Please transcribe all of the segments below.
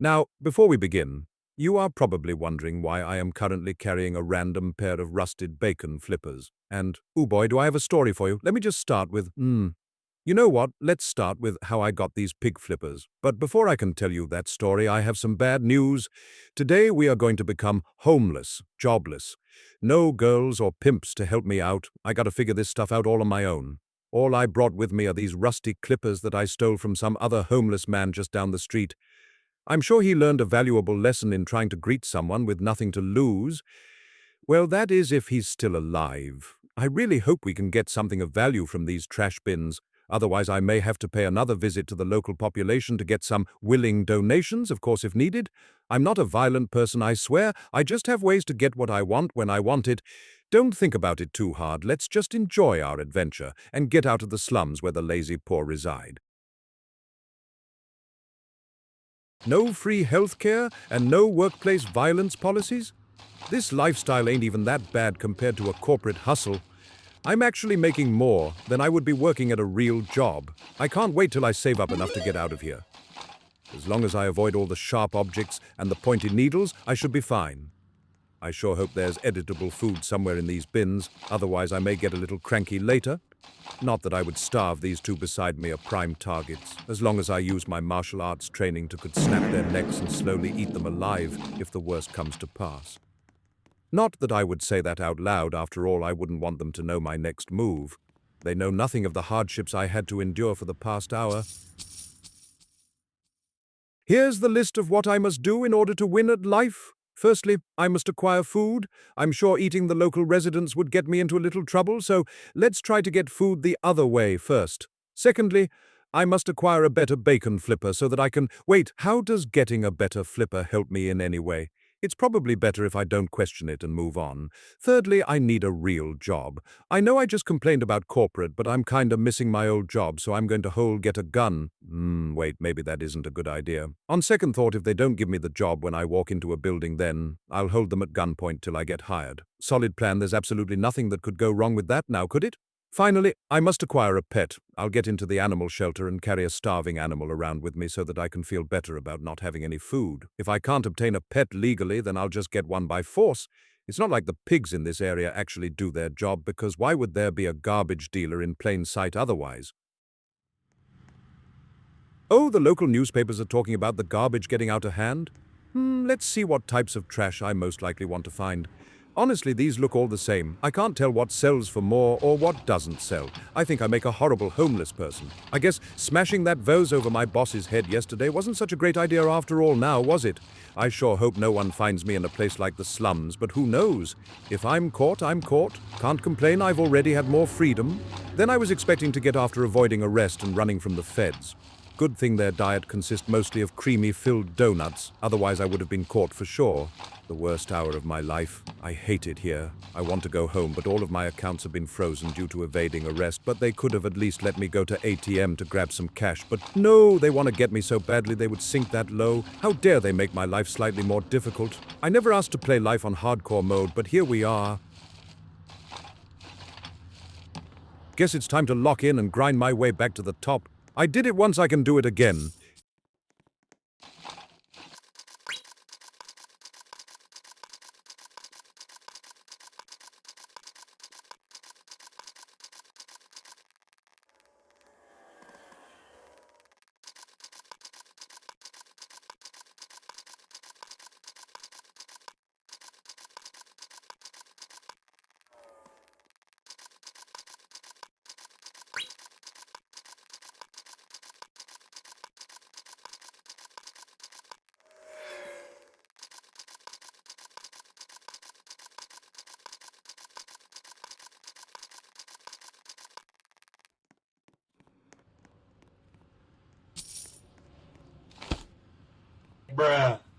Now, before we begin, you are probably wondering why I am currently carrying a random pair of rusted bacon flippers. And, oh boy, do I have a story for you. Let me just start with, you know what? Let's start with how I got these pig flippers. But before I can tell you that story, I have some bad news. Today we are going to become homeless, jobless. No girls or pimps to help me out. I gotta figure this stuff out all on my own. All I brought with me are these rusty clippers that I stole from some other homeless man just down the street. I'm sure he learned a valuable lesson in trying to greet someone with nothing to lose. Well, that is if he's still alive. I really hope we can get something of value from these trash bins. Otherwise, I may have to pay another visit to the local population to get some willing donations, of course, if needed. I'm not a violent person, I swear. I just have ways to get what I want when I want it. Don't think about it too hard. Let's just enjoy our adventure and get out of the slums where the lazy poor reside. No free healthcare and no workplace violence policies? This lifestyle ain't even that bad compared to a corporate hustle. I'm actually making more than I would be working at a real job. I can't wait till I save up enough to get out of here. As long as I avoid all the sharp objects and the pointed needles, I should be fine. I sure hope there's editable food somewhere in these bins, otherwise I may get a little cranky later. Not that I would starve, these two beside me are prime targets, as long as I use my martial arts training to could snap their necks and slowly eat them alive if the worst comes to pass. Not that I would say that out loud, after all I wouldn't want them to know my next move. They know nothing of the hardships I had to endure for the past hour. Here's the list of what I must do in order to win at life. Firstly, I must acquire food. I'm sure eating the local residents would get me into a little trouble, so let's try to get food the other way first. Secondly, I must acquire a better bacon flipper so that I can— Wait, how does getting a better flipper help me in any way? It's probably better if I don't question it and move on. Thirdly, I need a real job. I know I just complained about corporate, but I'm kinda missing my old job, so I'm going to get a gun. Wait, maybe that isn't a good idea. On second thought, if they don't give me the job when I walk into a building, then I'll hold them at gunpoint till I get hired. Solid plan, there's absolutely nothing that could go wrong with that now, could it? Finally, I must acquire a pet. I'll get into the animal shelter and carry a starving animal around with me so that I can feel better about not having any food. If I can't obtain a pet legally, then I'll just get one by force. It's not like the pigs in this area actually do their job, because why would there be a garbage dealer in plain sight otherwise? Oh, the local newspapers are talking about the garbage getting out of hand? Let's see what types of trash I most likely want to find. Honestly, these look all the same. I can't tell what sells for more or what doesn't sell. I think I make a horrible homeless person. I guess smashing that vase over my boss's head yesterday wasn't such a great idea after all now, was it? I sure hope no one finds me in a place like the slums, but who knows? If I'm caught, I'm caught. Can't complain, I've already had more freedom than I was expecting to get after avoiding arrest and running from the feds. Good thing their diet consists mostly of creamy-filled donuts, otherwise I would have been caught for sure. The worst hour of my life. I hate it here. I want to go home, but all of my accounts have been frozen due to evading arrest, but they could have at least let me go to ATM to grab some cash. But no, they want to get me so badly they would sink that low. How dare they make my life slightly more difficult? I never asked to play life on hardcore mode, but here we are. Guess it's time to lock in and grind my way back to the top. I did it once, I can do it again.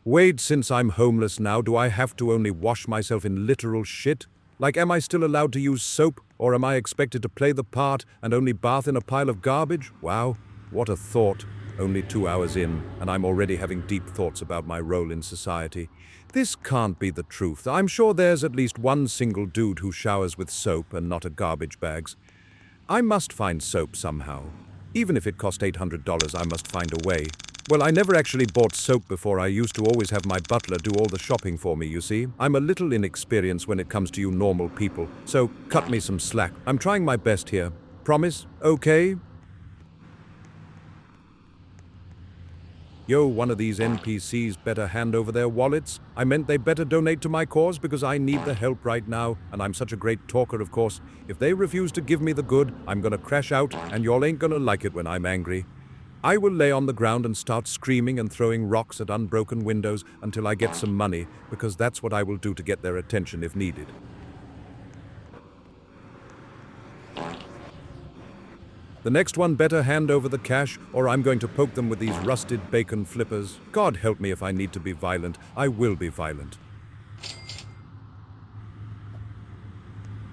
Wait, since I'm homeless now, do I have to only wash myself in literal shit? Like, am I still allowed to use soap, or am I expected to play the part and only bath in a pile of garbage? Wow, what a thought. Only 2 hours in, and I'm already having deep thoughts about my role in society. This can't be the truth. I'm sure there's at least one single dude who showers with soap and not a garbage bags. I must find soap somehow. Even if it cost $800, I must find a way. Well, I never actually bought soap before. I used to always have my butler do all the shopping for me, you see. I'm a little inexperienced when it comes to you normal people, so cut me some slack. I'm trying my best here. Promise? Okay? Yo, one of these NPCs better hand over their wallets. I meant they better donate to my cause because I need the help right now, and I'm such a great talker, of course. If they refuse to give me the good, I'm gonna crash out, and y'all ain't gonna like it when I'm angry. I will lay on the ground and start screaming and throwing rocks at unbroken windows until I get some money, because that's what I will do to get their attention if needed. The next one better hand over the cash, or I'm going to poke them with these rusted bacon flippers. God help me if I need to be violent. I will be violent.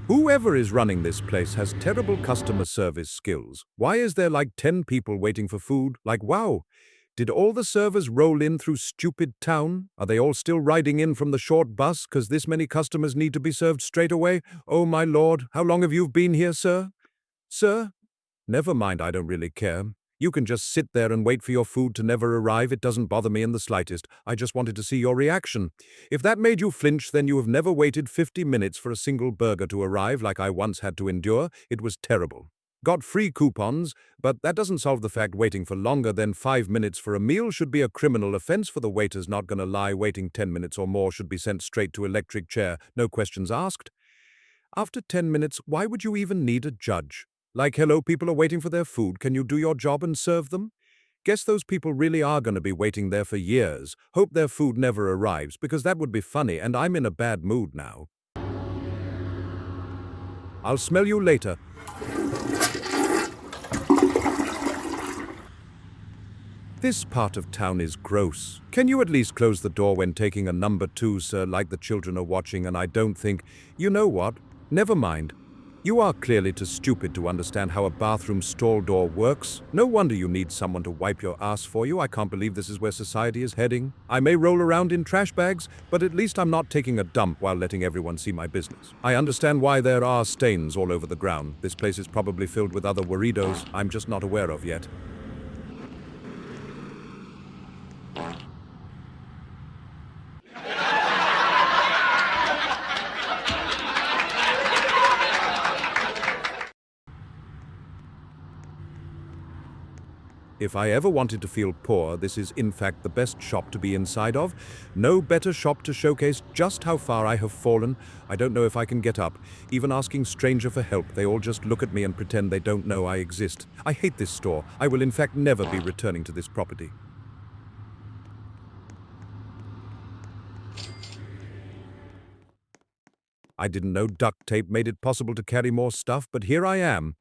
Whoever is running this place has terrible customer service skills. Why is there like 10 people waiting for food? Like, wow. Did all the servers roll in through stupid town? Are they all still riding in from the short bus because this many customers need to be served straight away? Oh my lord, how long have you been here, sir? Sir? Never mind, I don't really care. You can just sit there and wait for your food to never arrive. It doesn't bother me in the slightest. I just wanted to see your reaction. If that made you flinch, then you have never waited 50 minutes for a single burger to arrive like I once had to endure. It was terrible. Got free coupons, but that doesn't solve the fact waiting for longer than 5 minutes for a meal should be a criminal offense for the waiters not gonna lie. Waiting 10 minutes or more should be sent straight to electric chair, no questions asked. After 10 minutes, why would you even need a judge? Like, hello, people are waiting for their food. Can you do your job and serve them? Guess those people really are going to be waiting there for years. Hope their food never arrives, because that would be funny, and I'm in a bad mood now. I'll smell you later. This part of town is gross. Can you at least close the door when taking a number 2, sir, like the children are watching, and I don't think... You know what? Never mind. You are clearly too stupid to understand how a bathroom stall door works. No wonder you need someone to wipe your ass for you. I can't believe this is where society is heading. I may roll around in trash bags, but at least I'm not taking a dump while letting everyone see my business. I understand why there are stains all over the ground. This place is probably filled with other weirdos I'm just not aware of yet. If I ever wanted to feel poor, this is in fact the best shop to be inside of. No better shop to showcase just how far I have fallen. I don't know if I can get up. Even asking stranger for help, they all just look at me and pretend they don't know I exist. I hate this store. I will in fact never be returning to this property. I didn't know duct tape made it possible to carry more stuff, but here I am.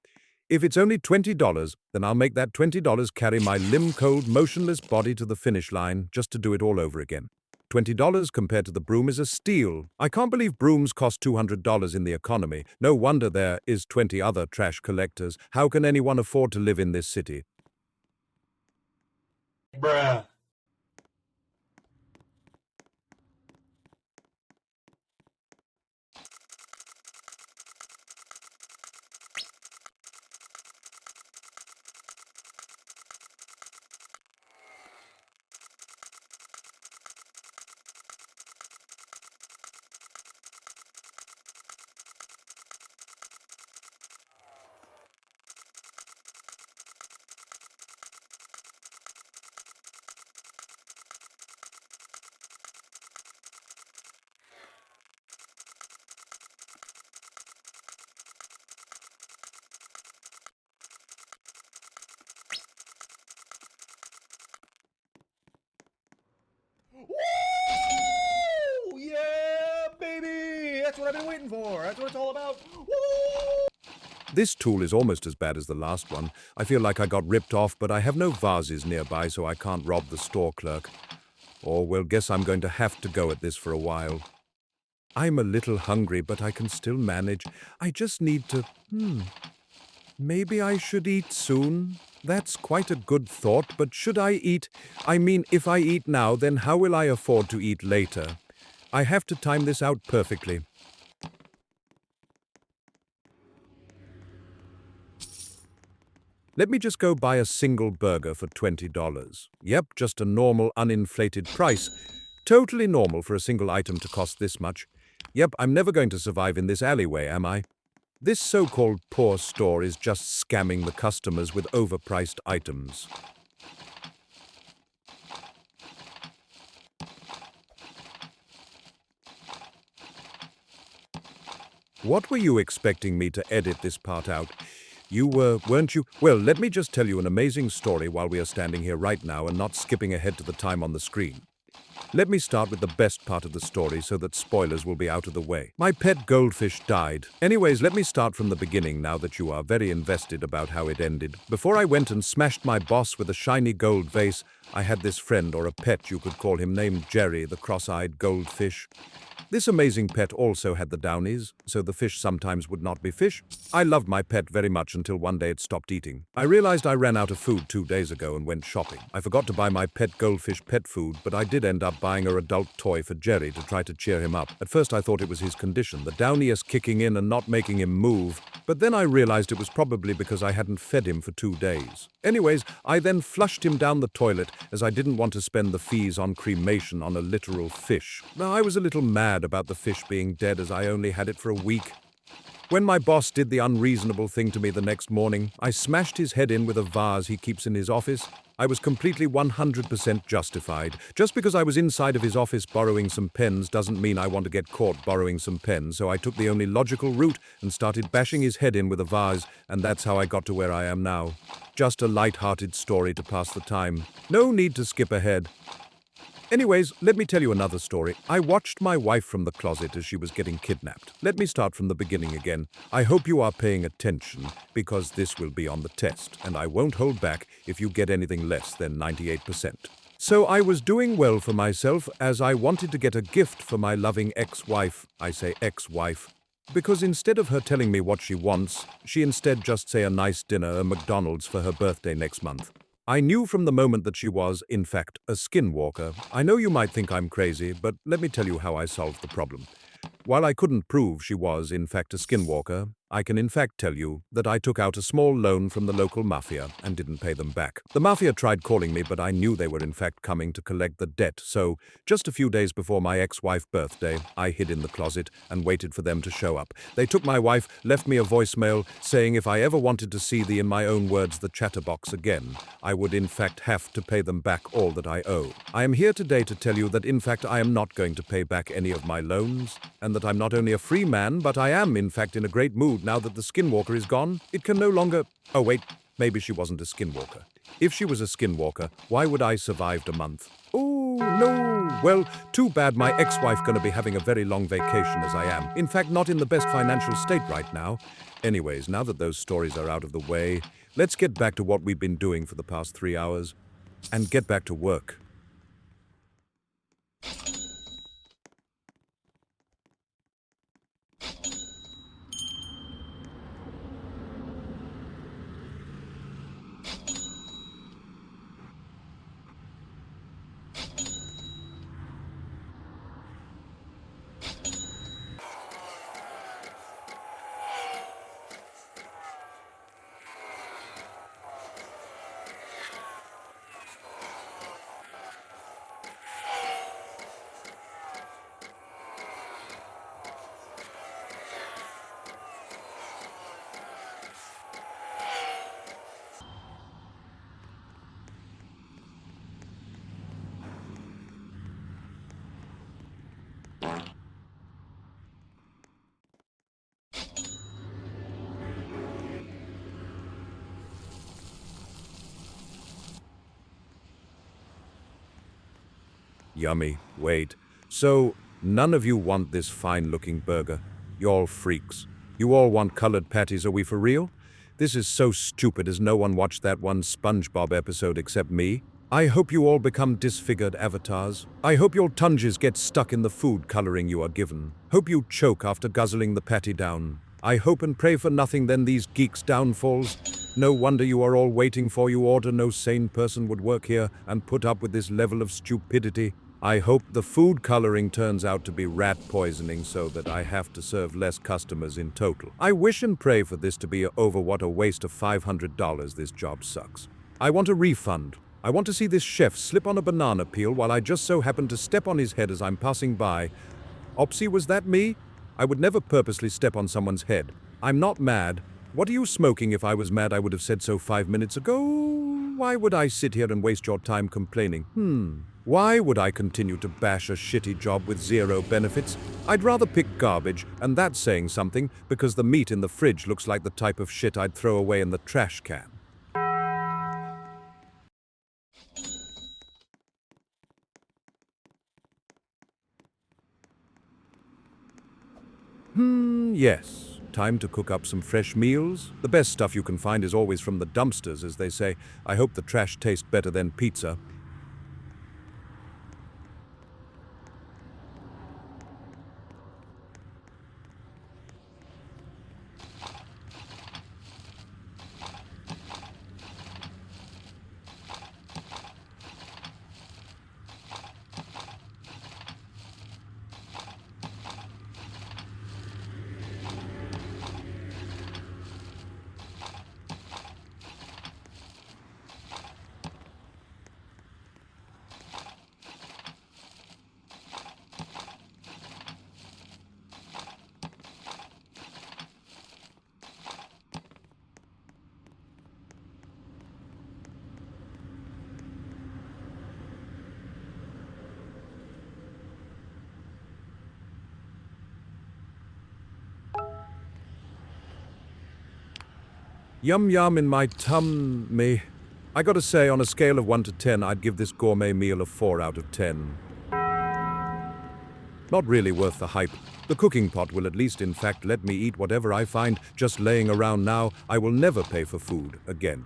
If it's only $20, then I'll make that $20 carry my limb-cold, motionless body to the finish line just to do it all over again. $20 compared to the broom is a steal. I can't believe brooms cost $200 in the economy. No wonder there is 20 other trash collectors. How can anyone afford to live in this city? Bruh. Woo! Yeah, baby! That's what I've been waiting for. That's what it's all about. Woo! This tool is almost as bad as the last one. I feel like I got ripped off, but I have no vases nearby, so I can't rob the store clerk. Or, well, guess I'm going to have to go at this for a while. I'm a little hungry, but I can still manage. I just need to... Maybe I should eat soon? That's quite a good thought, but should I eat? I mean, if I eat now, then how will I afford to eat later? I have to time this out perfectly. Let me just go buy a single burger for $20. Yep, just a normal, uninflated price. Totally normal for a single item to cost this much. Yep, I'm never going to survive in this alleyway, am I? This so-called poor store is just scamming the customers with overpriced items. What were you expecting me to edit this part out? You weren't you? Well, let me just tell you an amazing story while we are standing here right now and not skipping ahead to the time on the screen. Let me start with the best part of the story so that spoilers will be out of the way. My pet goldfish died. Anyways, let me start from the beginning now that you are very invested about how it ended. Before I went and smashed my boss with a shiny gold vase, I had this friend, or a pet you could call him, named Jerry, the cross-eyed goldfish. This amazing pet also had the downies, so the fish sometimes would not be fish. I loved my pet very much until one day it stopped eating. I realized I ran out of food 2 days ago and went shopping. I forgot to buy my pet goldfish pet food, but I did end up buying an adult toy for Jerry to try to cheer him up. At first I thought it was his condition, the downiest kicking in and not making him move, but then I realized it was probably because I hadn't fed him for 2 days. Anyways, I then flushed him down the toilet as I didn't want to spend the fees on cremation on a literal fish. Now, I was a little mad about the fish being dead as I only had it for a week. When my boss did the unreasonable thing to me the next morning, I smashed his head in with a vase he keeps in his office. I was completely 100% justified. Just because I was inside of his office borrowing some pens doesn't mean I want to get caught borrowing some pens, so I took the only logical route and started bashing his head in with a vase, and that's how I got to where I am now. Just a light-hearted story to pass the time. No need to skip ahead. Anyways, let me tell you another story. I watched my wife from the closet as she was getting kidnapped. Let me start from the beginning again. I hope you are paying attention, because this will be on the test, and I won't hold back if you get anything less than 98%. So I was doing well for myself as I wanted to get a gift for my loving ex-wife. I say ex-wife, because instead of her telling me what she wants, she instead just say a nice dinner at McDonald's for her birthday next month. I knew from the moment that she was, in fact, a skinwalker. I know you might think I'm crazy, but let me tell you how I solved the problem. While I couldn't prove she was, in fact, a skinwalker, I can in fact tell you that I took out a small loan from the local mafia and didn't pay them back. The mafia tried calling me, but I knew they were in fact coming to collect the debt, so just a few days before my ex-wife's birthday, I hid in the closet and waited for them to show up. They took my wife, left me a voicemail saying if I ever wanted to see in my own words, the chatterbox again, I would in fact have to pay them back all that I owe. I am here today to tell you that in fact I am not going to pay back any of my loans, and that I'm not only a free man, but I am in fact in a great mood now that the skinwalker is gone. It can no longer... Oh wait, maybe she wasn't a skinwalker. If she was a skinwalker, why would I survived a month? Oh, no. Well, too bad my ex-wife gonna be having a very long vacation as I am. In fact, not in the best financial state right now. Anyways, now that those stories are out of the way, let's get back to what we've been doing for the past 3 hours and get back to work. Yummy. Wait. So, none of you want this fine-looking burger? You all freaks. You all want colored patties, are we for real? This is so stupid as no one watched that one SpongeBob episode except me. I hope you all become disfigured avatars. I hope your tongues get stuck in the food coloring you are given. Hope you choke after guzzling the patty down. I hope and pray for nothing than these geeks' downfalls. No wonder you are all waiting for you order. No sane person would work here and put up with this level of stupidity. I hope the food coloring turns out to be rat poisoning so that I have to serve less customers in total. I wish and pray for this to be over. What a waste of $500. This job sucks. I want a refund. I want to see this chef slip on a banana peel while I just so happen to step on his head as I'm passing by. Opsy, was that me? I would never purposely step on someone's head. I'm not mad. What are you smoking? If I was mad, I would have said so 5 minutes ago. Why would I sit here and waste your time complaining? Why would I continue to bash a shitty job with zero benefits? I'd rather pick garbage, and that's saying something, because the meat in the fridge looks like the type of shit I'd throw away in the trash can. Yes. Time to cook up some fresh meals. The best stuff you can find is always from the dumpsters, as they say. I hope the trash tastes better than pizza. Yum yum in my tummy. I gotta say, on a scale of 1 to 10, I'd give this gourmet meal a 4 out of 10. Not really worth the hype. The cooking pot will at least in fact let me eat whatever I find just laying around now. I will never pay for food again.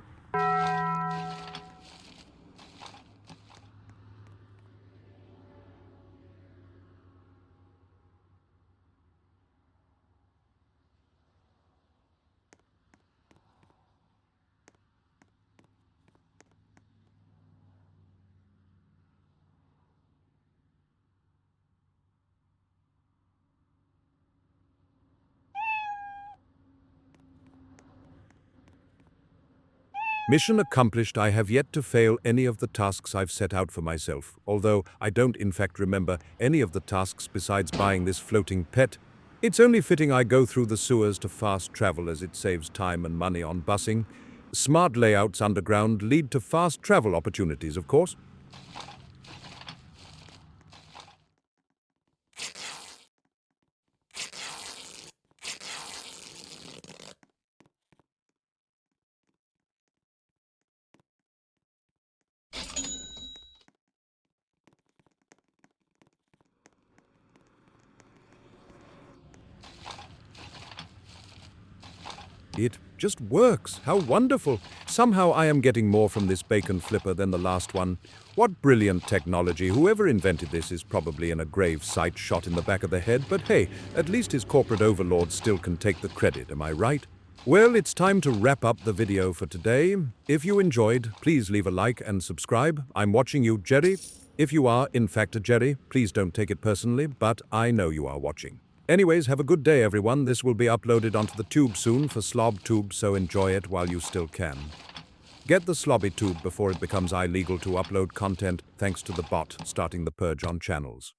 Mission accomplished. I have yet to fail any of the tasks I've set out for myself, although I don't in fact remember any of the tasks besides buying this floating pet. It's only fitting I go through the sewers to fast travel, as it saves time and money on busing. Smart layouts underground lead to fast travel opportunities, of course. It just works. How wonderful. Somehow I am getting more from this bacon flipper than the last one. What brilliant technology. Whoever invented this is probably in a grave sight, shot in the back of the head, but hey, at least his corporate overlord still can take the credit, am I right? Well, it's time to wrap up the video for today. If you enjoyed, please leave a like and subscribe. I'm watching you, Jerry. If you are, in fact, a Jerry, please don't take it personally, but I know you are watching. Anyways, have a good day, everyone. This will be uploaded onto the tube soon for SlobTube, so enjoy it while you still can. Get the Slobby Tube before it becomes illegal to upload content thanks to the bot starting the purge on channels.